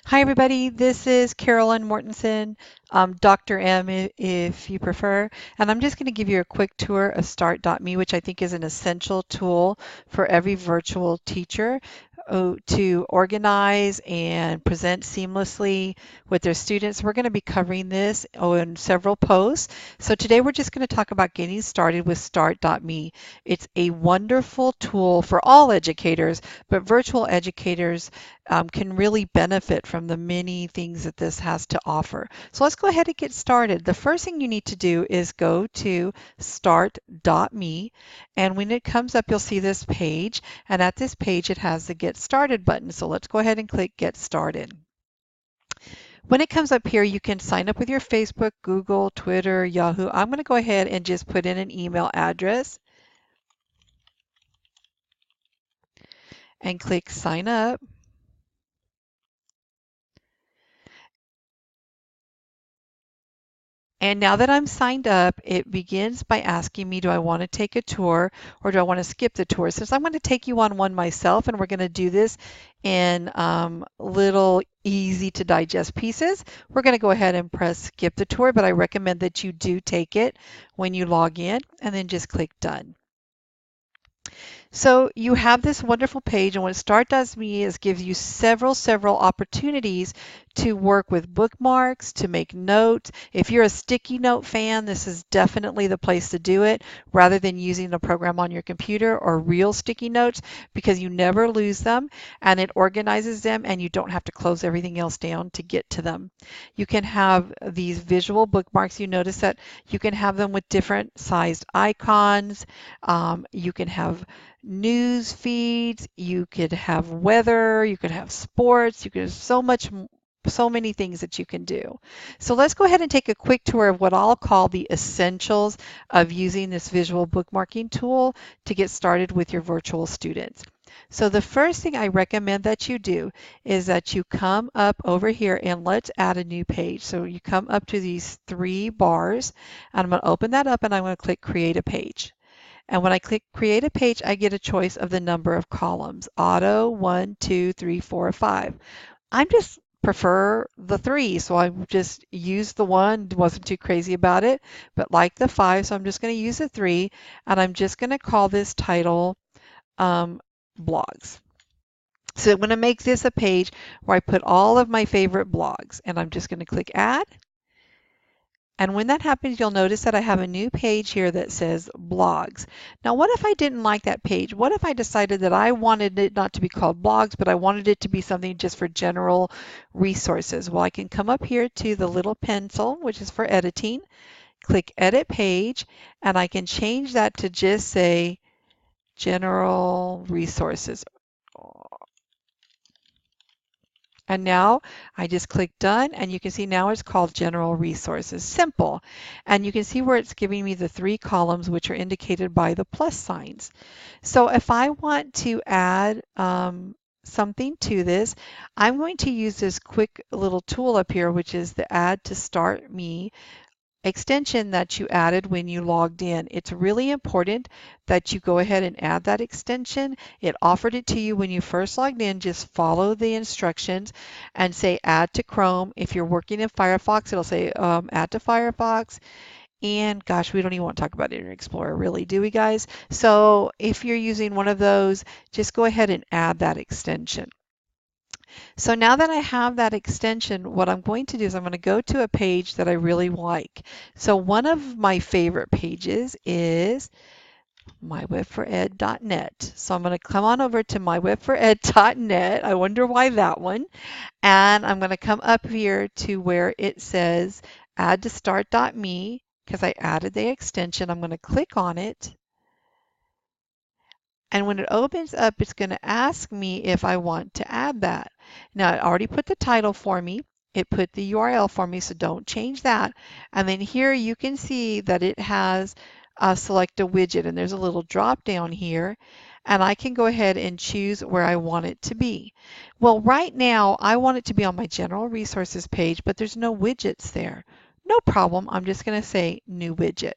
Hi, everybody. This is Carolyn Mortensen, Dr. M if you prefer. And I'm just going to give you a quick tour of Start.me, which I think is an essential tool for every virtual teacher to organize and present seamlessly with their students. We're going to be covering this in several posts. So today we're just going to talk about getting started with Start.me. It's a wonderful tool for all educators, but virtual educators can really benefit from the many things that this has to offer. So let's go ahead and get started. The first thing you need to do is go to start.me, and when it comes up, you'll see this page, and at this page, it has the Get Started button. So let's go ahead and click Get Started. When it comes up here, you can sign up with your Facebook, Google, Twitter, Yahoo. I'm going to go ahead and just put in an email address and click Sign Up. And now that I'm signed up, it begins by asking me, do I want to take a tour or do I want to skip the tour? Since I'm going to take you on one myself, and we're going to do this in little easy to digest pieces, we're going to go ahead and press skip the tour, but I recommend that you do take it when you log in and then just click done. So you have this wonderful page, and what Start does me is gives you several opportunities to work with bookmarks, to make notes. If you're a sticky note fan, this is definitely the place to do it rather than using a program on your computer or real sticky notes, because you never lose them and it organizes them and you don't have to close everything else down to get to them. You can have these visual bookmarks. You notice that you can have them with different sized icons. You can have news feeds, you could have weather, you could have sports, you could have so many things that you can do. So let's go ahead and take a quick tour of what I'll call the essentials of using this visual bookmarking tool to get started with your virtual students. So the first thing I recommend that you do is that you come up over here and let's add a new page. So you come up to these three bars, and I'm going to open that up and I'm going to click Create a Page. And when I click Create a Page, I get a choice of the number of columns, auto, 1, 2, 3, 4, 5. I just prefer the 3, so I just used the 1, wasn't too crazy about it, but like the 5, so I'm just going to use the 3, and I'm just going to call this title Blogs. So I'm going to make this a page where I put all of my favorite blogs, and I'm just going to click Add. And when that happens, you'll notice that I have a new page here that says blogs. Now, what if I didn't like that page? What if I decided that I wanted it not to be called blogs, but I wanted it to be something just for general resources? Well, I can come up here to the little pencil, which is for editing, click Edit Page, and I can change that to just say general resources. And now I just click done, and you can see now it's called General Resources. Simple. And you can see where it's giving me the 3 columns, which are indicated by the plus signs. So if I want to add something to this, I'm going to use this quick little tool up here, which is the Add to Start Me extension that you added when you logged in. It's really important that you go ahead and add that extension. It offered it to you when you first logged in. Just follow the instructions and say add to Chrome. If you're working in Firefox, it'll say add to Firefox. And gosh, we don't even want to talk about Internet Explorer, really, do we, guys? So if you're using one of those, just go ahead and add that extension. So now that I have that extension, what I'm going to do is I'm going to go to a page that I really like. So one of my favorite pages is mywebfored.net. So I'm going to come on over to mywebfored.net. I wonder why that one. And I'm going to come up here to where it says add to start.me because I added the extension. I'm going to click on it. And when it opens up, it's going to ask me if I want to add that. Now, it already put the title for me. It put the URL for me, so don't change that. And then here you can see that it has select a widget, and there's a little drop down here. And I can go ahead and choose where I want it to be. Well, right now, I want it to be on my general resources page, but there's no widgets there. No problem. I'm just going to say new widget.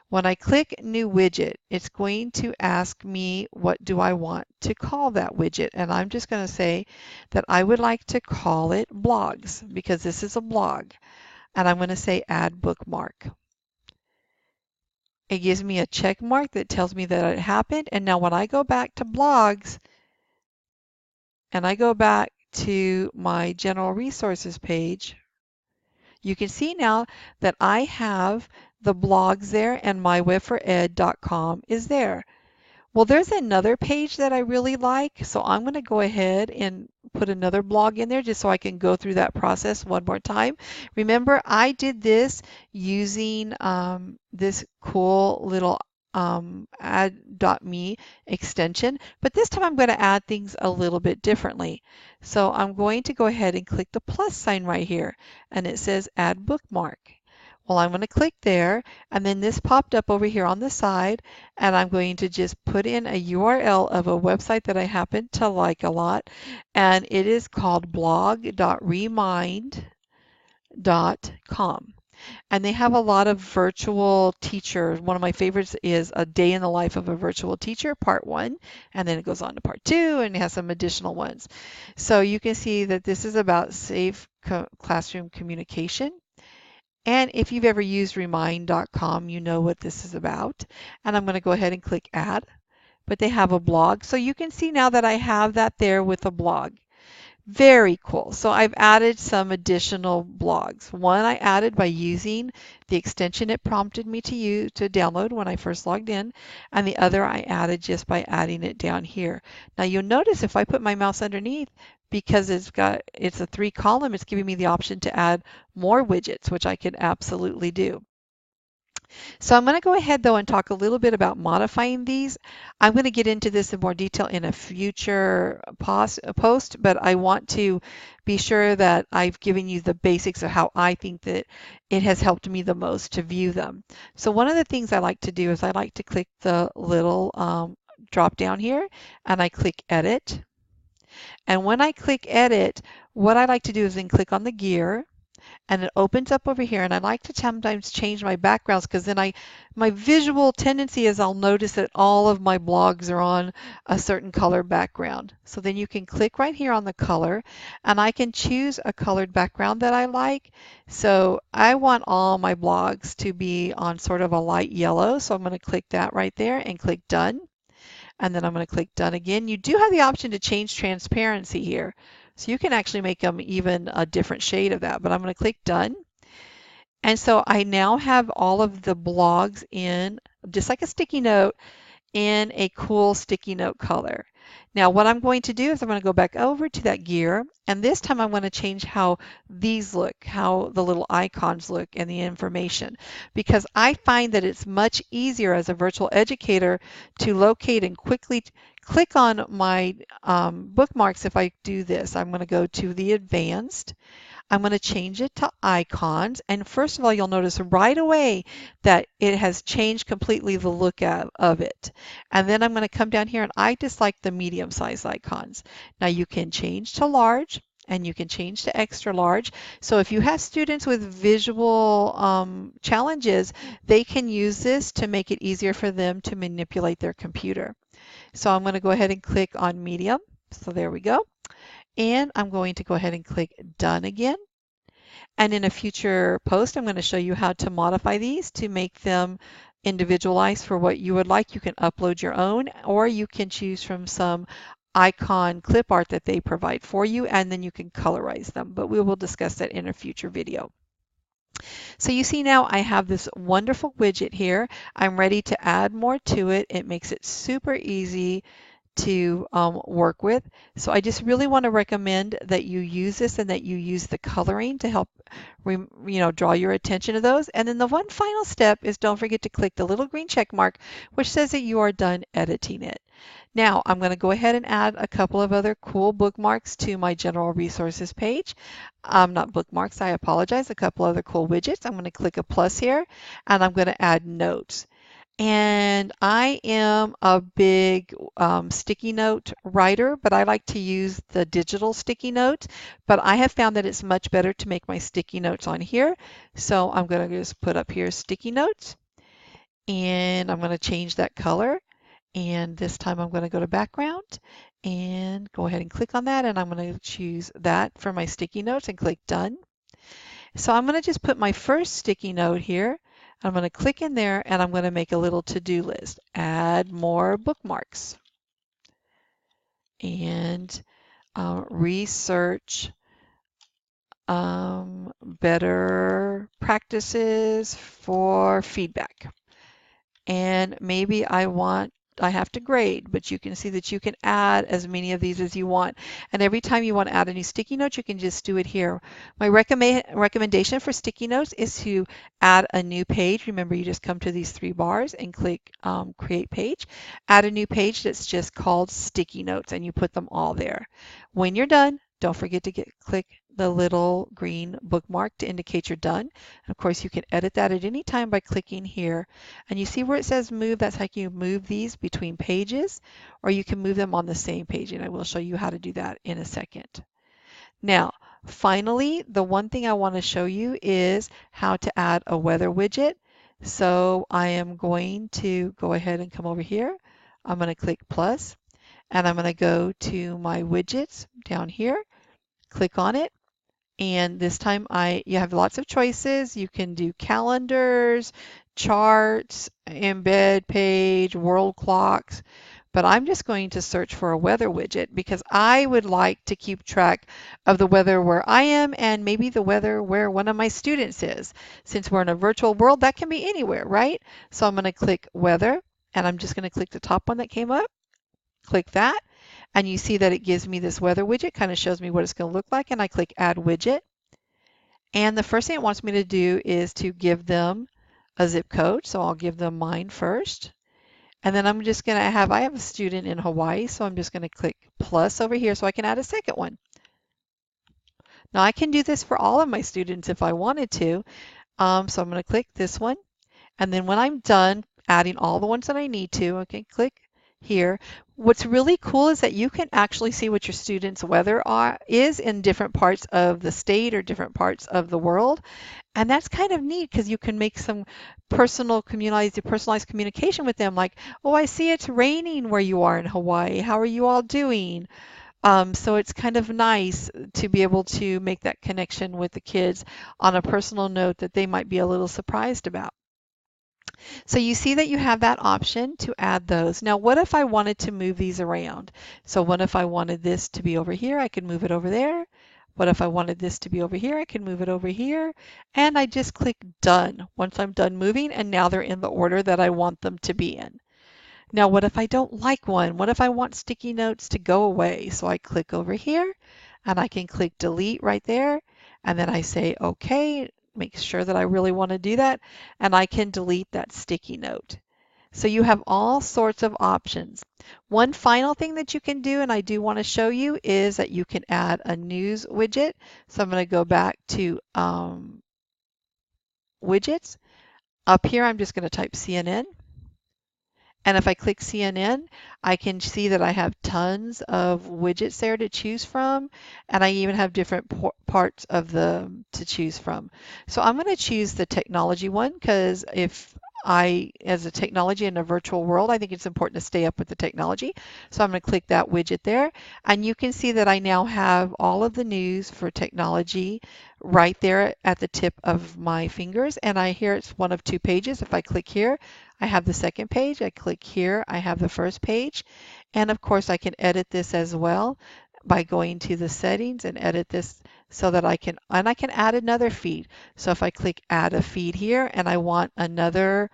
When I click New Widget, it's going to ask me what do I want to call that widget. And I'm just going to say that I would like to call it Blogs because this is a blog. And I'm going to say Add Bookmark. It gives me a check mark that tells me that it happened. And now when I go back to Blogs and I go back to my General Resources page, you can see now that I have the blogs there and mywebfored.com is there. Well, there's another page that I really like, so I'm going to go ahead and put another blog in there just so I can go through that process one more time. Remember, I did this using this cool little add.me extension, but this time I'm going to add things a little bit differently. So I'm going to go ahead and click the plus sign right here, and it says Add Bookmark. Well, I'm going to click there, and then this popped up over here on the side, and I'm going to just put in a URL of a website that I happen to like a lot, and it is called blog.remind.com. And they have a lot of virtual teachers. One of my favorites is A Day in the Life of a Virtual Teacher, part 1, and then it goes on to part 2, and it has some additional ones. So you can see that this is about safe classroom communication. And if you've ever used remind.com, you know what this is about. And I'm going to go ahead and click add, but they have a blog. So you can see now that I have that there with a blog. Very cool. So I've added some additional blogs. One I added by using the extension it prompted me to download when I first logged in, and the other I added just by adding it down here. Now you'll notice if I put my mouse underneath, because it's a 3-column, it's giving me the option to add more widgets, which I can absolutely do. So I'm going to go ahead though and talk a little bit about modifying these. I'm going to get into this in more detail in a future post, but I want to be sure that I've given you the basics of how I think that it has helped me the most to view them. So one of the things I like to do is I like to click the little drop down here, and I click edit. And when I click edit, what I like to do is then click on the gear, and it opens up over here, and I like to sometimes change my backgrounds because then my visual tendency is I'll notice that all of my blogs are on a certain color background. So then you can click right here on the color, and I can choose a colored background that I like. So I want all my blogs to be on sort of a light yellow, so I'm going to click that right there and click done. And then I'm going to click done again. You do have the option to change transparency here. So you can actually make them even a different shade of that, but I'm going to click done. And so I now have all of the blogs in, just like a sticky note, in a cool sticky note color. Now what I'm going to do is I'm going to go back over to that gear, and this time I'm going to change how these look, how the little icons look and the information, because I find that it's much easier as a virtual educator to locate and quickly click on my bookmarks if I do this. I'm going to go to the advanced. I'm going to change it to icons, and first of all you'll notice right away that it has changed completely the look of it. And then I'm going to come down here, and I just like the medium size icons. Now you can change to large, and you can change to extra large. So if you have students with visual challenges, they can use this to make it easier for them to manipulate their computer. So I'm going to go ahead and click on medium. So there we go. And I'm going to go ahead and click done again. And in a future post, I'm going to show you how to modify these to make them individualized for what you would like. You can upload your own, or you can choose from some icon clip art that they provide for you, and then you can colorize them. But we will discuss that in a future video. So you see now I have this wonderful widget here. I'm ready to add more to it. It makes it super easy to work with. So I just really want to recommend that you use this and that you use the coloring to help draw your attention to those. And then the one final step is don't forget to click the little green check mark which says that you are done editing it. Now I'm going to go ahead and add a couple of other cool bookmarks to my general resources page. Not bookmarks, I apologize, a couple other cool widgets. I'm going to click a plus here, and I'm going to add notes. And I am a big sticky note writer, but I like to use the digital sticky notes. But I have found that it's much better to make my sticky notes on here. So I'm going to just put up here sticky notes. and I'm going to change that color. And this time I'm going to go to background and go ahead and click on that, and I'm going to choose that for my sticky notes and click done. So I'm going to just put my first sticky note here. I'm going to click in there and I'm going to make a little to-do list. Add more bookmarks and research better practices for feedback. And maybe I have to grade, but you can see that you can add as many of these as you want. And every time you want to add a new sticky note, you can just do it here. My recommendation for sticky notes is to add a new page. Remember, you just come to these three bars and click Create Page. Add a new page that's just called Sticky Notes, and you put them all there. When you're done, don't forget to click the little green bookmark to indicate you're done. And of course, you can edit that at any time by clicking here. And you see where it says move, that's how you move these between pages, or you can move them on the same page, and I will show you how to do that in a second. Now, finally, the one thing I want to show you is how to add a weather widget. So I am going to go ahead and come over here. I'm going to click plus, and I'm going to go to my widgets down here, click on it. And this time you have lots of choices. You can do calendars, charts, embed page, world clocks, but I'm just going to search for a weather widget because I would like to keep track of the weather where I am and maybe the weather where one of my students is. Since we're in a virtual world, that can be anywhere, right? So I'm going to click weather, and I'm just going to click the top one that came up, click that, and you see that it gives me this weather widget, kind of shows me what it's going to look like, and I click add widget. And the first thing it wants me to do is to give them a zip code. So I'll give them mine first. And then I'm just going to I have a student in Hawaii, so I'm just going to click plus over here so I can add a second one. Now I can do this for all of my students if I wanted to. So I'm going to click this one. And then when I'm done adding all the ones that I need to, okay, click here. What's really cool is that you can actually see what your students' weather is in different parts of the state or different parts of the world. And that's kind of neat because you can make some personalized communication with them, like, oh, I see it's raining where you are in Hawaii. How are you all doing? So it's kind of nice to be able to make that connection with the kids on a personal note that they might be a little surprised about. So you see that you have that option to add those. Now, what if I wanted to move these around? So what if I wanted this to be over here? I could move it over there. What if I wanted this to be over here? I can move it over here. And I just click done once I'm done moving, and now they're in the order that I want them to be in. Now, what if I don't like one? What if I want sticky notes to go away? So I click over here, and I can click delete right there, and then I say okay, make sure that I really want to do that, and I can delete that sticky note. So you have all sorts of options. One final thing that you can do, and I do want to show you, is that you can add a news widget. So I'm going to go back to widgets. Up here, I'm just going to type CNN. And if I click CNN, I can see that I have tons of widgets there to choose from, and I even have different parts of them to choose from. So I'm going to choose the technology one because as a technology in a virtual world, I think it's important to stay up with the technology. So I'm going to click that widget there, and you can see that I now have all of the news for technology right there at the tip of my fingers, and here it's one of two pages. If I click here, I have the second page. I click here, I have the first page. And of course, I can edit this as well by going to the settings and edit this so that I can add another feed. So if I click add a feed here and I want another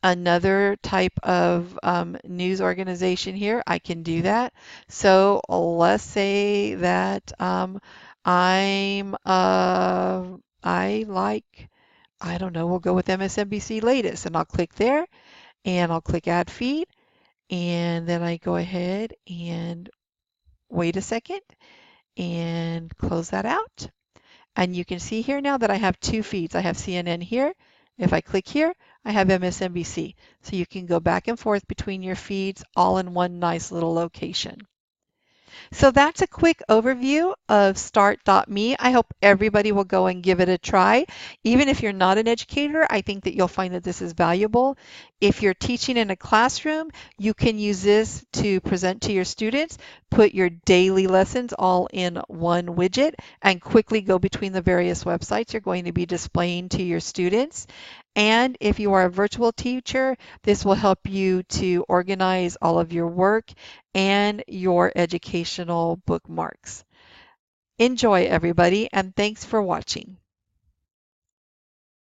type of news organization here, I can do that. So let's say that I don't know, we'll go with MSNBC latest, and I'll click there and I'll click add feed, and then I go ahead and wait a second and close that out. And you can see here now that I have two feeds. I have CNN here. If I click here, I have MSNBC. So you can go back and forth between your feeds all in one nice little location. So that's a quick overview of Start.me. I hope everybody will go and give it a try. Even if you're not an educator, I think that you'll find that this is valuable. If you're teaching in a classroom, you can use this to present to your students, put your daily lessons all in one widget, and quickly go between the various websites you're going to be displaying to your students. And if you are a virtual teacher, this will help you to organize all of your work and your educational bookmarks. Enjoy, everybody, and thanks for watching.